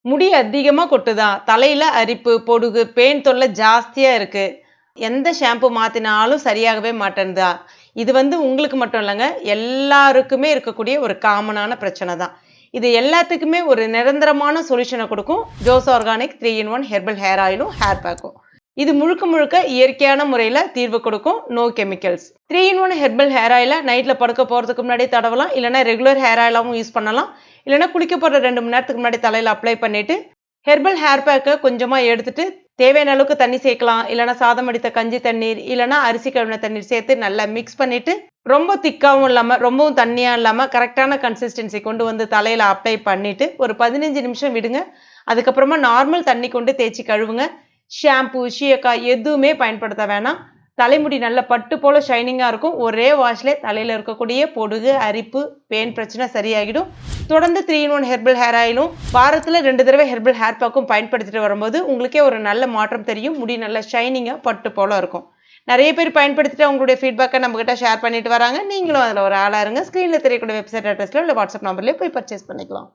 முடி அதிகமா கொட்டுதா? தலையில அரிப்பு, பொடுகு, பேன் தொல்லை ஜாஸ்தியா இருக்கு. எந்த ஷாம்பு மாத்தினாலும் சரியாகவே மாட்டேன்தா? இது உங்களுக்கு மட்டும் இல்லங்க. எல்லாருக்குமே இருக்கக்கூடிய ஒரு காமனான பிரச்சனை தான். இது எல்லாத்துக்குமே ஒரு நிரந்தரமான சொல்யூஷன குடுக்கும். Jos organic 3 in 1 herbal hair ஆயிலும், ஹேர் பேக்கும். இது முழுக்க முழுக்க இயற்கையான முறையில தீர்வு கொடுக்கும். No chemicals. 3 in 1 herbal hair ஆயில நைட்ல படுக்க போறதுக்கு முன்னாடி தடவலாம். இல்லன்னா ரெகுலர் ஹேர் ஆயிலாவும் யூஸ் பண்ணலாம். இல்லன்னா குளிக்க போற 2 மணி நேரத்துக்கு முன்னாடி தலையில அப்ளை பண்ணிட்டு, ஹெர்பல் ஹேர் பேக்க கொஞ்சமா எடுத்துட்டு, தேவையான அளவுக்கு தண்ணி சேர்க்கலாம். இல்லன்னா சாதம் வடித்த கஞ்சி தண்ணீர், இல்லன்னா அரிசி கழுவின தண்ணீர் சேர்த்து நல்லா மிக்ஸ் பண்ணிட்டு, ரொம்ப திக்காவும் இல்லாம, ரொம்பவும் தண்ணியா இல்லாம, கரெக்ட்டான கன்சிஸ்டன்சி கொண்டு வந்து தலையில அப்ளை பண்ணிட்டு, ஒரு 15 நிமிஷம் விடுங்க. அதுக்கப்புறமா நார்மல் தண்ணி கொண்டு தேய்ச்சு கழுவுங்க. ஷாம்பு, சீயக்காய் எதுவுமே பயன்படுத்த வேணாம். தலைமுடி நல்ல பட்டு போல ஷைனிங்கா இருக்கும். ஒரே வாஷ்ல தலையில இருக்கக்கூடிய பொடுகு, அரிப்பு, பேன் பிரச்சனை சரியாகிடும். தொடர்ந்து 3 in 1 ஹெர்பல் ஹேர் ஆயிலும், வாரத்துல 2 தடவை ஹெர்பல் ஹேர் பேக்கும் பயன்படுத்திட்டு வரும்போது, உங்களுக்கே ஒரு நல்ல மாற்றம் தெரியும். முடி நல்ல ஷைனிங்கா பட்டு போல இருக்கும். நிறைய பேர் பயன்படுத்திட்டு அவங்களுடைய ஃபீட்பேக்கை நம்மகிட்ட ஷேர் பண்ணிட்டு வராங்க. நீங்களும் அதுல ஒரு ஆளா இருங்க. ஸ்க்ரீன்ல தெரியக்கூடிய வெப்சைட் அட்ரஸ்ல இல்ல வாட்ஸ்அப் நம்பர்லயே போய் பர்ச்சேஸ் பண்ணிக்கலாம்.